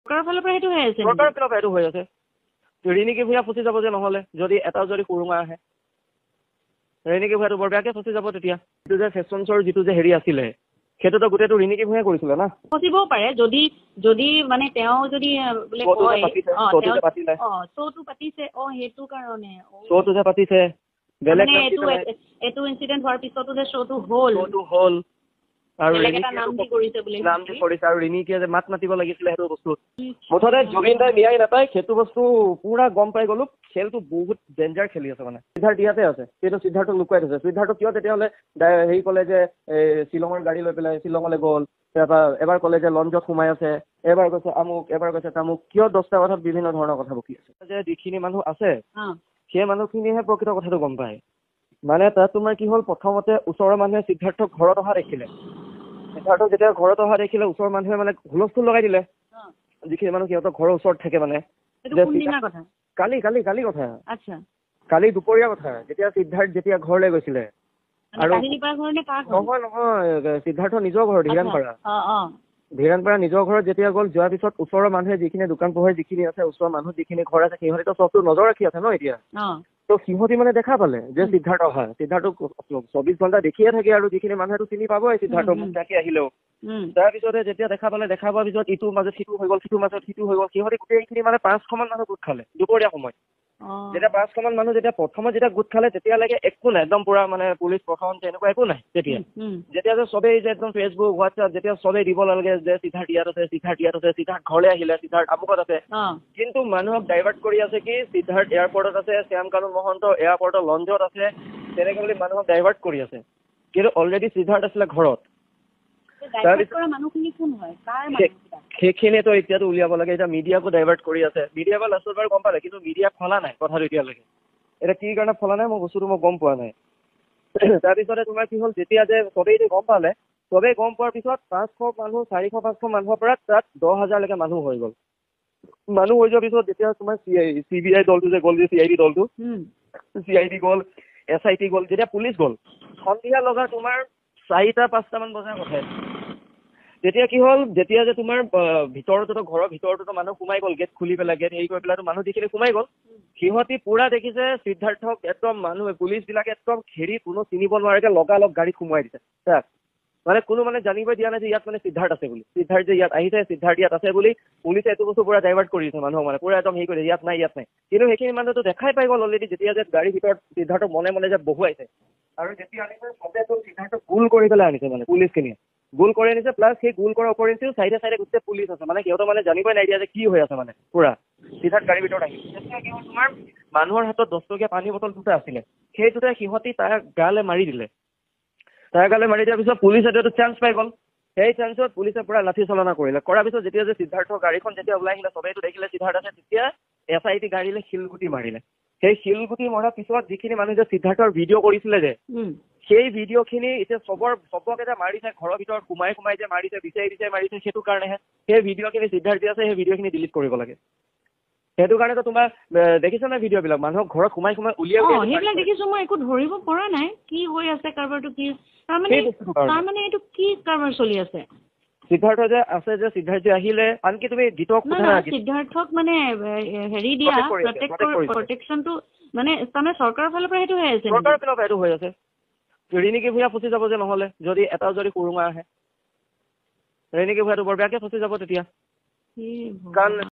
চৰকাৰৰ ফালৰ পৰা সেইটো হৈ আছে চৰকাৰৰ ফালৰ পৰা সেইটো হৈ আছে ৰিণিকী ভূঞা ফচি যাব যে নহ'লে যদি এটা যদি সুৰুঙা আহে ৰিণিকী ভূঞাটো বৰ বেয়াকে ফচি যাব তেতিয়া যিটো যে ফেশ্বন শ্ব'ৰ যিটো যে হেৰি আছিলে সেইটোতো গোটেইটো ৰিণিকী ভূঞাই কৰিছিলে না ফচিবও পাৰে যদি মানে তেওঁ যদি বোলে কয় শ্ব'টো পাতিছে সেইটো কাৰণে শ্ব'টো যে পাতিছে বেলেগ এইটো ইনচিডেণ্ট হোৱাৰ পিছতো যে শ্ব'টো হ'ল আৰু নাম দি কৰিছে আৰু ৰিণিকীয়ে যে মাত মাতিব লাগিছিলে সেইটো বস্তু মুঠতে জুবিন দাই ন্যায় নাপায় সেইটো বস্তু পুৰা গম পাই গলো খেলটো বহুত ডেঞ্জাৰ খেলি আছে মানে সিদ্ধাৰ্থ ইয়াতে আছে কিন্তু সিদ্ধাৰ্থক লুকুৱাই থৈছে সিদ্ধাৰ্থক কিয় তেতিয়াহ'লে হেৰি ক'লে যে শ্বিলঙৰ গাড়ী লৈ পেলাই শ্বিলঙলৈ গ'ল তাৰপৰা এবাৰ ক'লে যে লঞ্চত সোমাই আছে এবাৰ কৈছে আমুক এবাৰ কৈছে তামুক কিয় 10টা কথাত বিভিন্ন ধৰণৰ কথা বকি আছে যে যিখিনি মানুহ আছে সেই মানুহখিনিহে প্ৰকৃত কথাটো গম পায় মানে তাত তোমাৰ কি হ'ল প্ৰথমতে ওচৰৰ মানুহে সিদ্ধাৰ্থক ঘৰত অহা দেখিলে সিদ্ধাৰ্থক যেতিয়া ঘৰত অহা দেখিলে ওচৰৰ মানুহে মানে হুলস্থুল লগাই দিলে যিখিনি মানুহ সিহঁতৰ ঘৰৰ ওচৰত থাকে মানে কালি কথা কালি দুপৰীয়া কথা যেতিয়া সিদ্ধাৰ্থ যেতিয়া ঘৰলৈ গৈছিলে আৰু নহয় সিদ্ধাৰ্থ নিজৰ ঘৰ ধীৰাণপাৰা নিজৰ ঘৰত যেতিয়া গ'ল যোৱাৰ পিছত ওচৰৰ মানুহে যিখিনি দোকান পোহাৰ যিখিনি আছে ওচৰৰ মানুহ যিখিনি ঘৰ আছে সিহঁতেতো চবটো নজৰ ৰাখি আছে ন এতিয়া তো সিহঁতি মানে দেখা পালে যে সিদ্ধাৰ্থ অহা সিদ্ধাৰ্থক 24 ঘণ্টা দেখিয়ে থাকে আৰু যিখিনি মানুহেতো চিনি পাবই সিদ্ধাৰ্থ মোক তাকে আহিলেও তাৰপিছতে যেতিয়া দেখা পোৱাৰ পিছত ইটোৰ মাজত সিটো হৈ গ'ল সিটোৰ মাজত সিটো হৈ গ'ল সিহঁতি গোটেইখিনি মানে 500মান মানুহ গোট খালে দুপৰীয়া সময়ত যেতিয়া 500মান মানুহ যেতিয়া প্ৰথমত যেতিয়া গোট খালে তেতিয়ালৈকে একো নাই একদম পুৰা মানে পুলিচ প্ৰশাসন তেনেকুৱা একো নাই যেতিয়া যে চবেই যে একদম ফেচবুক হোৱাটছআপ যেতিয়া চবেই দিব লাগে যে সিদ্ধাৰ্থ ইয়াত আছে সিদ্ধাৰ্থ ঘৰলৈ আহিলে সিদ্ধাৰ্থ আমুকত আছে কিন্তু মানুহক ডাইভাৰ্ট কৰি আছে কি সিদ্ধাৰ্থ এয়াৰপৰ্টত আছে শ্যাম কানু মহন্ত এয়াৰপৰ্টৰ লঞ্চত আছে তেনেকে বুলি মানুহক ডাইভাৰ্ট কৰি আছে কিন্তু অলৰেডি সিদ্ধাৰ্থ আছিলে ঘৰত সেইখিনিতো এতিয়াতো উলিয়াব লাগে এতিয়া মিডিয়াকো ডাইভাৰ্ট কৰি আছে মিডিয়াকো লাষ্টত বাৰু গম পালে কিন্তু মিডিয়া ফলা নাই কথাটো এতিয়ালৈকে এতিয়া কি কাৰণে ফলা নাই মই বস্তুটো মই গম পোৱা নাই তাৰপিছতে তোমাৰ কি হ'ল যেতিয়া যে চবেই গম পালে চবেই গম পোৱাৰ পিছত 500 মানুহ 400-500 মানুহৰ পৰা তাত 10,000লৈকে মানুহ হৈ গ'ল মানুহ হৈ যোৱাৰ পিছত যেতিয়া তোমাৰ CBI দলটো যে গ'ল যে CID দলটো CID গ'ল SIT গ'ল যেতিয়া পুলিচ গ'ল সন্ধিয়া লগা তোমাৰ 4টা-5টামান বজাৰ কথা তেতিয়া কি হ'ল যেতিয়া যে তোমাৰ ভিতৰতো ঘৰৰ ভিতৰতো মানুহ সোমাই গ'ল গেট খুলি পেলাই গেট হেৰি কৰি পেলাই মানুহ যিখিনি সোমাই গ'ল সিহঁতি পুৰা দেখিছে সিদ্ধাৰ্থক একদম মানুহে পুলিচবিলাকে একদম ঘেৰি কোনো চিনিব নোৱাৰাকে লগালগ গাড়ীত সোমোৱাই দিছে তাক মানে কোনো মানে জানিবই দিয়া নাই যে ইয়াত মানে সিদ্ধাৰ্থ আছে বুলি সিদ্ধাৰ্থ যে ইয়াত আহিছে সিদ্ধাৰ্থ ইয়াত আছে বুলি পুলিচে এইটো বস্তু পুৰা ডাইভাৰ্ট কৰি দিছে মানুহক মানে পুৰা একদম হেৰি কৰি ইয়াত নাই কিন্তু সেইখিনি মানুহটো দেখাই পাই গ'ল অলৰেডি যেতিয়া যে গাড়ীৰ ভিতৰত সিদ্ধাৰ্থক মনে যে বহুৱাইছে আৰু যেতিয়া আনিছে চবেতো সিদ্ধাৰ্থক গোল কৰি পেলাই আনিছে মানে পুলিচখিনিয়ে গোল কৰি আনিছে প্লাছ সেই গোল কৰাৰ উপৰিঞ্চিও চাইডে গোটেই পুলিচ আছে মানে সিহঁতৰ মানে জানিবই নাই দিয়া যে কি হৈ আছে মানে পুৰা সিদ্ধাৰ্থ গাড়ীৰ ভিতৰত আহিছে তেতিয়া কি হ'ল তোমাৰ মানুহৰ হাতত 10 টকীয়া পানী বটল দুটা আছিলে সেই দুটাই সিহঁতি তাৰ গালে মাৰি দিলে দিয়াৰ পিছত পুলিচে এইটো চান্স পাই গ'ল সেই চান্সত পুলিচে পুৰা লাঠি চলনা কৰাৰ পিছত যেতিয়া যে সিদ্ধাৰ্থৰ গাড়ীখন যেতিয়া ওলাই আহিলে চবেইটো দেখিলে সিদ্ধাৰ্থ আছে তেতিয়া SIT গাড়ীলে শিলগুটি মাৰিলে সেই শিলগুটি মৰাৰ পিছত যিখিনি মানুহ যে সিদ্ধাৰ্থৰ ভিডিঅ' কৰিছিলে যে সেই ভিডিঅ'খিনি এতিয়া চবকে যে মাৰিছে ঘৰৰ ভিতৰত সোমাই যে মাৰিছে বিচাৰি মাৰিছে সেইটো কাৰণেহে সেই ভিডিঅ'খিনি সিদ্ধাৰ্থ আছে সেই ভিডিঅ'খিনি ডিলিট কৰিব লাগে সেইটো কাৰণেতো তোমাৰ দেখিছা নাই ভিডিঅ'বিলাক মানুহক ঘৰত সোমাই উলিয়াই সেইবিলাক দেখিছো মই একো ধৰিব পৰা নাই কি হৈ আছে কাৰবাৰটো কি তাৰমানে এইটো কি কাৰবাৰ চলি আছে সিদ্ধাৰ্থ যে আছে যে সিদ্ধাৰ্থ যে আহিলে আনকি তুমি গীতক সিদ্ধাৰ্থক মানে হেৰি দিয়া প্ৰটেকশ্যনটো মানে তাৰমানে চৰকাৰৰ ফালৰ পৰা সেইটো হৈ আছে চৰকাৰৰ ফালৰ পৰা সেইটো হৈ আছে ৰিণিকী ভূঞা ফচি যাব যে নহ'লে যদি এটা যদি সুৰুঙা আহে ৰিণিকী ভূঞাটো বৰ বেয়াকে ফচি যাব তেতিয়া কাৰণ